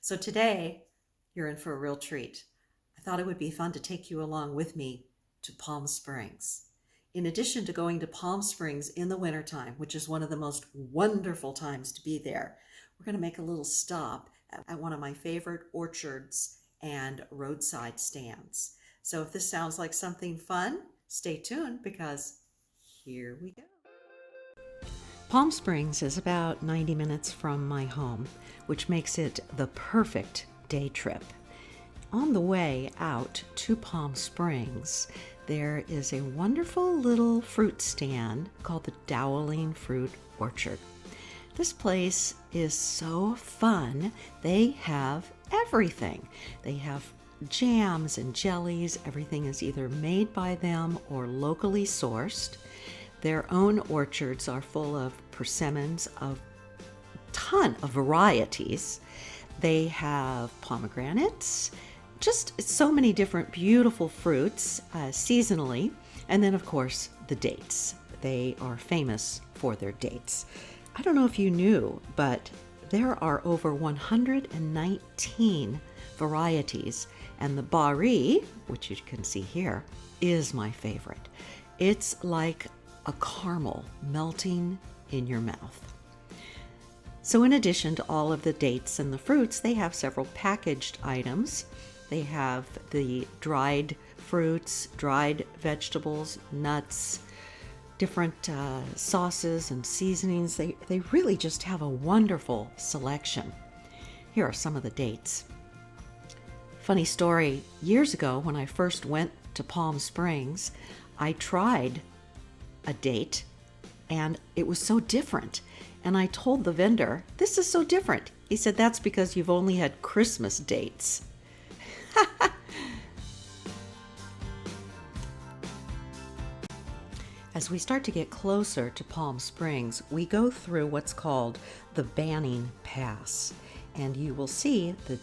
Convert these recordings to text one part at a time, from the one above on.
So today, you're in for a real treat. I thought it would be fun to take you along with me to Palm Springs. In addition to going to Palm Springs in the wintertime, which is one of the most wonderful times to be there, we're going to make a little stop at one of my favorite orchards and roadside stands. So if this sounds like something fun, stay tuned because here we go. Palm Springs is about 90 minutes from my home, which makes it the perfect day trip. On the way out to Palm Springs, there is a wonderful little fruit stand called the Doweling Fruit Orchard. This place is so fun. They have everything. They have jams and jellies. Everything is either made by them or locally sourced. Their own orchards are full of persimmons of ton of varieties. They have pomegranates, just so many different beautiful fruits seasonally. And then, of course, the dates. They are famous for their dates. I don't know if you knew, but there are over 119 varieties. And the Bari, which you can see here, is my favorite. It's like a caramel melting in your mouth. So in addition to all of the dates and the fruits, they have several packaged items. They have the dried fruits, dried vegetables, nuts, different sauces and seasonings. They really just have a wonderful selection. Here are some of the dates. Funny story, years ago when I first went to Palm Springs, I tried a date and it was so different. And I told the vendor, this is so different. He said, that's because you've only had Christmas dates. As we start to get closer to Palm Springs, we go through what's called the Banning Pass. And you will see the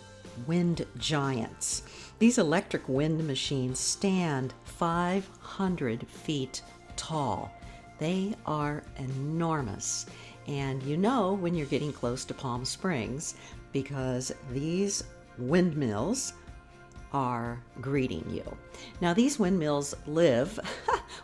wind giants. These electric wind machines stand 500 feet tall. They are enormous. And you know when you're getting close to Palm Springs because these windmills are greeting you. Now these windmills live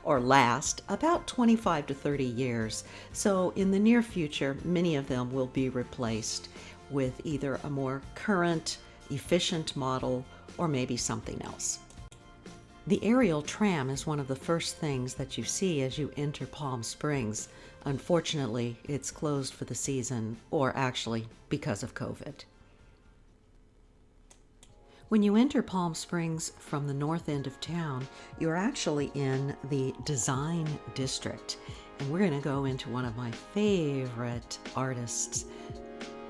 or last about 25 to 30 years. So in the near future, many of them will be replaced with either a more current, efficient model or maybe something else. The aerial tram is one of the first things that you see as you enter Palm Springs. Unfortunately, it's closed for the season, or actually because of COVID. When you enter Palm Springs from the north end of town, you're actually in the Design District. And we're going to go into one of my favorite artists'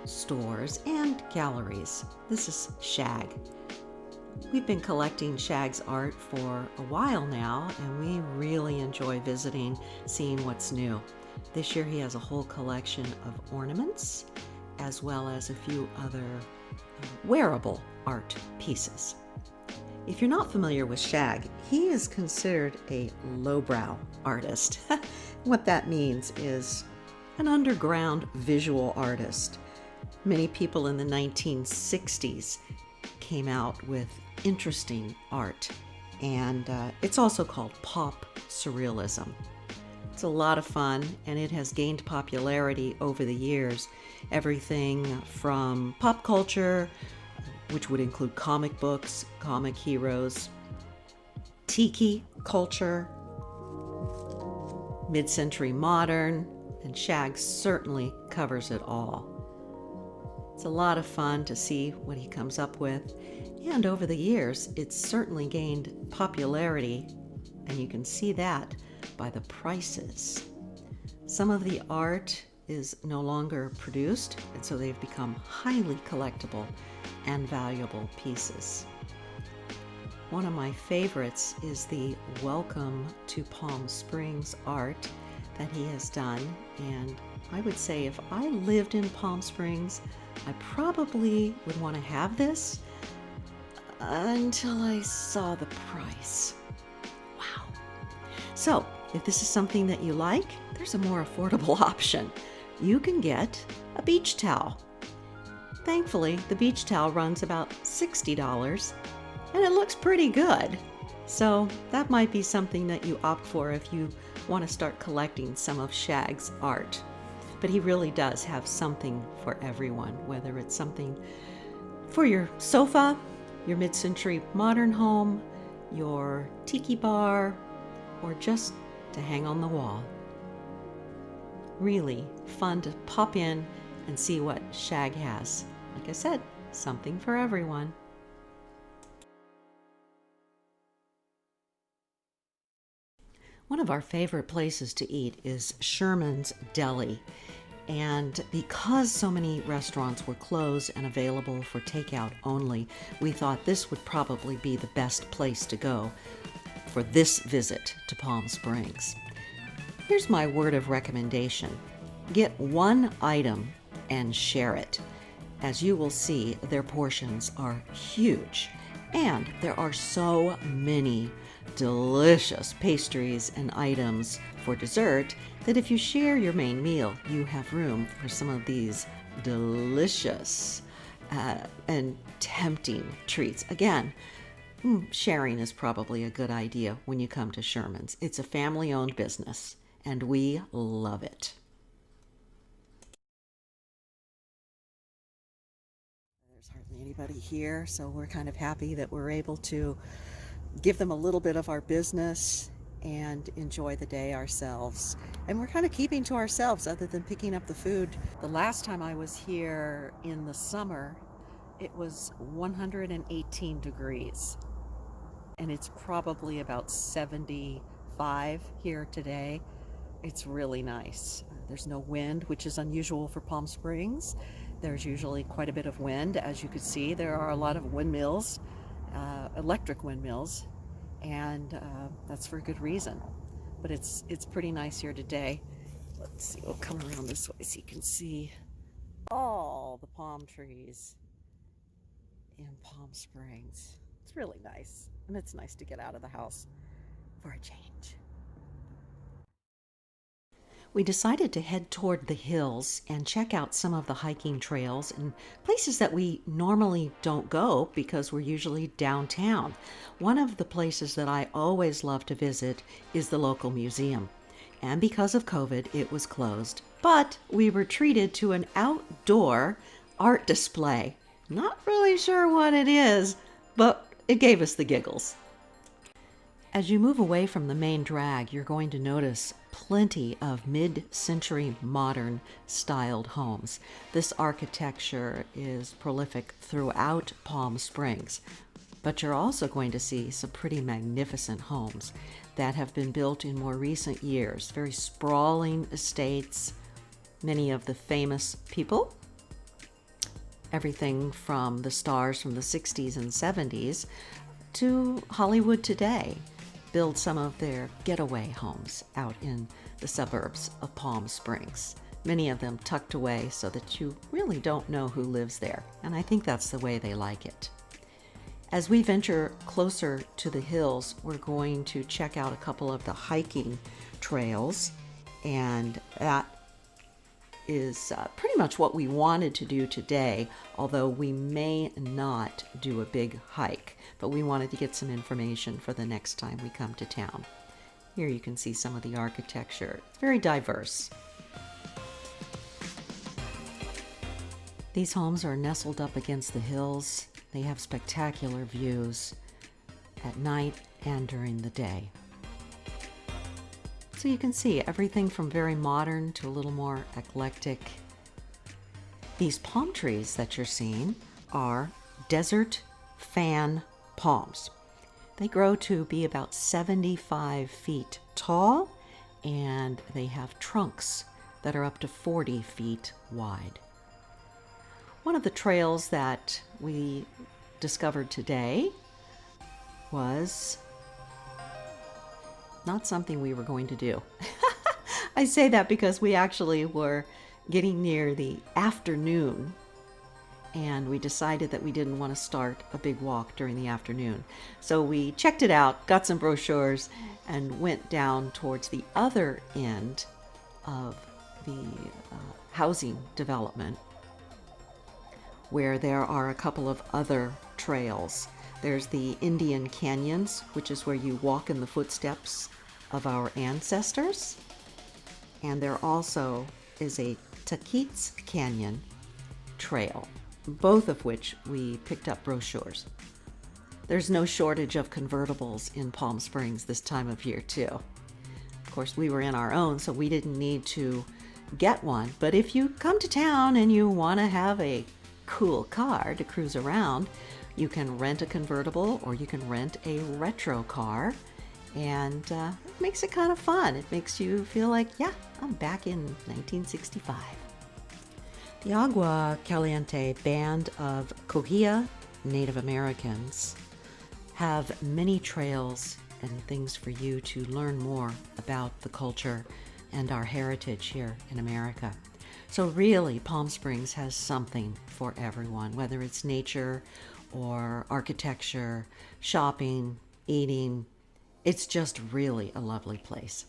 stores and galleries. This is Shag. We've been collecting Shag's art for a while now, and we really enjoy visiting, seeing what's new. This year he has a whole collection of ornaments, as well as a few other wearable art pieces. If you're not familiar with Shag, he is considered a lowbrow artist. What that means is an underground visual artist. Many people in the 1960s came out with interesting art, and it's also called pop surrealism. It's a lot of fun, and it has gained popularity over the years. Everything from pop culture, which would include comic books, comic heroes, tiki culture, mid-century modern, and Shag certainly covers it all. It's a lot of fun to see what he comes up with, and over the years, it's certainly gained popularity, and you can see that by the prices. Some of the art is no longer produced, and so they've become highly collectible and valuable pieces. One of my favorites is the Welcome to Palm Springs art that he has done, and I would say if I lived in Palm Springs, I probably would want to have this until I saw the price. Wow. So, if this is something that you like, there's a more affordable option. You can get a beach towel. Thankfully, the beach towel runs about $60, and it looks pretty good. So that might be something that you opt for if you want to start collecting some of Shag's art. But he really does have something for everyone, whether it's something for your sofa, your mid-century modern home, your tiki bar, or just to hang on the wall. Really fun to pop in and see what Shag has. Like I said, something for everyone. One of our favorite places to eat is Shermans Deli. And because so many restaurants were closed and available for takeout only, we thought this would probably be the best place to go for this visit to Palm Springs. Here's my word of recommendation. Get one item and share it. As you will see, their portions are huge, and there are so many delicious pastries and items for dessert that if you share your main meal, you have room for some of these delicious and tempting treats. Again, sharing is probably a good idea when you come to Sherman's. It's a family-owned business, and we love it. There's hardly anybody here, so we're kind of happy that we're able to give them a little bit of our business and enjoy the day ourselves. And we're kind of keeping to ourselves other than picking up the food. The last time I was here in the summer, it was 118 degrees. And it's probably about 75 here today. It's really nice. There's no wind, which is unusual for Palm Springs. There's usually quite a bit of wind. As you can see, there are a lot of windmills, electric windmills, and that's for a good reason. But it's pretty nice here today. Let's see, we'll come around this way so you can see all the palm trees in Palm Springs. It's really nice, and it's nice to get out of the house for a change. We decided to head toward the hills and check out some of the hiking trails and places that we normally don't go because we're usually downtown. One of the places that I always love to visit is the local museum. And because of COVID, it was closed. But we were treated to an outdoor art display. Not really sure what it is, but it gave us the giggles. As you move away from the main drag, you're going to notice plenty of mid-century modern styled homes. This architecture is prolific throughout Palm Springs, but you're also going to see some pretty magnificent homes that have been built in more recent years. Very sprawling estates, many of the famous people, everything from the stars from the 60s and 70s to Hollywood today, build some of their getaway homes out in the suburbs of Palm Springs. Many of them tucked away so that you really don't know who lives there, and I think that's the way they like it. As we venture closer to the hills, we're going to check out a couple of the hiking trails, and that is pretty much what we wanted to do today, although we may not do a big hike, but we wanted to get some information for the next time we come to town. Here you can see some of the architecture. It's very diverse. These homes are nestled up against the hills. They have spectacular views at night and during the day. So you can see everything from very modern to a little more eclectic. These palm trees that you're seeing are desert fan palms. They grow to be about 75 feet tall, and they have trunks that are up to 40 feet wide. One of the trails that we discovered today was not something we were going to do. I say that because we actually were getting near the afternoon, and we decided that we didn't want to start a big walk during the afternoon. So we checked it out, got some brochures, and went down towards the other end of the housing development, where there are a couple of other trails. There's the Indian Canyons, which is where you walk in the footsteps of our ancestors. And there also is a Taquitz Canyon trail, both of which we picked up brochures. There's no shortage of convertibles in Palm Springs this time of year, too. Of course, we were in our own, so we didn't need to get one. But if you come to town and you want to have a cool car to cruise around, you can rent a convertible or you can rent a retro car. And it makes it kind of fun. It makes you feel like, yeah, I'm back in 1965. The Agua Caliente Band of Coahuila Native Americans have many trails and things for you to learn more about the culture and our heritage here in America. So really, Palm Springs has something for everyone, whether it's nature or architecture, shopping, eating. It's just really a lovely place.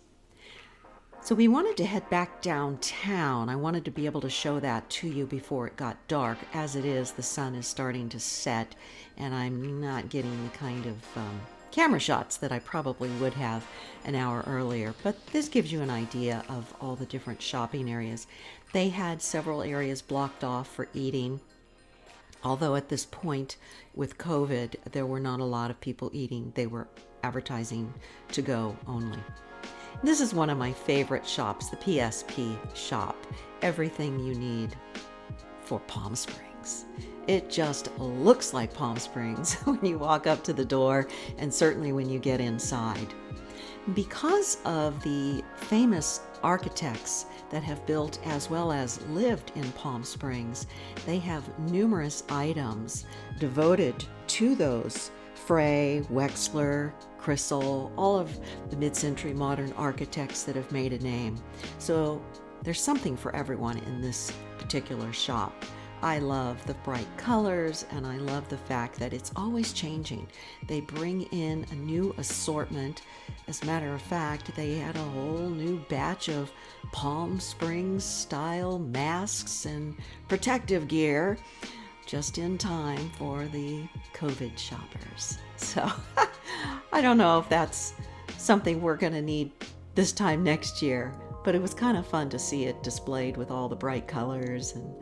So we wanted to head back downtown. I wanted to be able to show that to you before it got dark. As it is, the sun is starting to set, and I'm not getting the kind of camera shots that I probably would have an hour earlier. But this gives you an idea of all the different shopping areas. They had several areas blocked off for eating. Although at this point with COVID, there were not a lot of people eating. They were advertising to go only. This is one of my favorite shops, the PSP shop. Everything you need for Palm Springs. It just looks like Palm Springs when you walk up to the door, and certainly when you get inside. Because of the famous architects that have built as well as lived in Palm Springs, they have numerous items devoted to those. Frey, Wexler, Crystal, all of the mid-century modern architects that have made a name. So there's something for everyone in this particular shop. I love the bright colors, and I love the fact that it's always changing. They bring in a new assortment. As a matter of fact, they had a whole new batch of Palm Springs style masks and protective gear just in time for the COVID shoppers. So I don't know if that's something we're going to need this time next year, but it was kind of fun to see it displayed with all the bright colors, and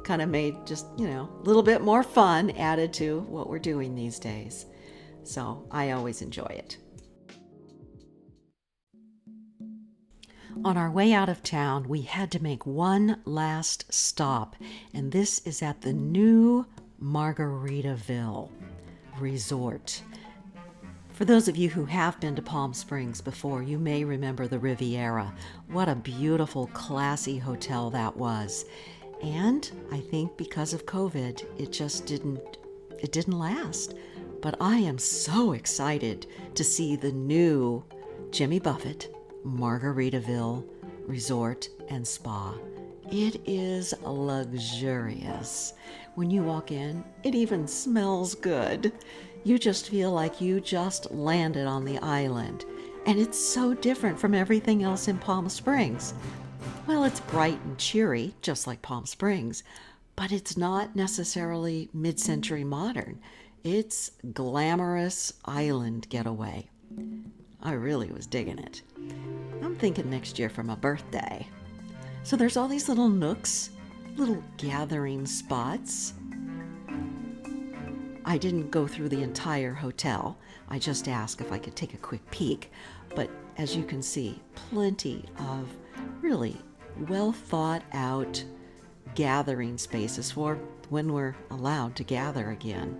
kind of made just, a little bit more fun added to what we're doing these days. So I always enjoy it. On our way out of town, we had to make one last stop, and this is at the new Margaritaville Resort. For those of you who have been to Palm Springs before, you may remember the Riviera. What a beautiful, classy hotel that was. And I think because of COVID, it didn't last. But I am so excited to see the new Jimmy Buffett Margaritaville Resort and Spa. It is luxurious. When you walk in, it even smells good. You just feel like you just landed on the island. And it's so different from everything else in Palm Springs. Well, it's bright and cheery, just like Palm Springs, but it's not necessarily mid-century modern. It's glamorous island getaway. I really was digging it. I'm thinking next year for my birthday. So there's all these little nooks, little gathering spots. I didn't go through the entire hotel. I just asked if I could take a quick peek. But as you can see, plenty of really well thought out gathering spaces for when we're allowed to gather again.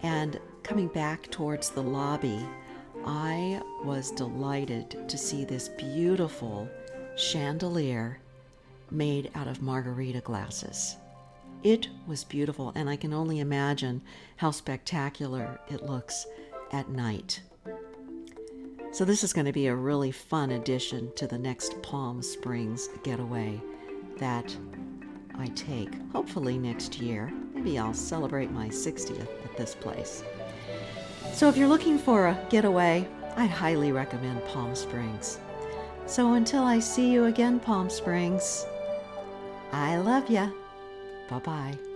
And coming back towards the lobby, I was delighted to see this beautiful chandelier made out of margarita glasses. It was beautiful, and I can only imagine how spectacular it looks at night. So this is going to be a really fun addition to the next Palm Springs getaway that I take, hopefully next year. Maybe I'll celebrate my 60th at this place. So if you're looking for a getaway, I highly recommend Palm Springs. So until I see you again, Palm Springs, I love ya. Bye-bye.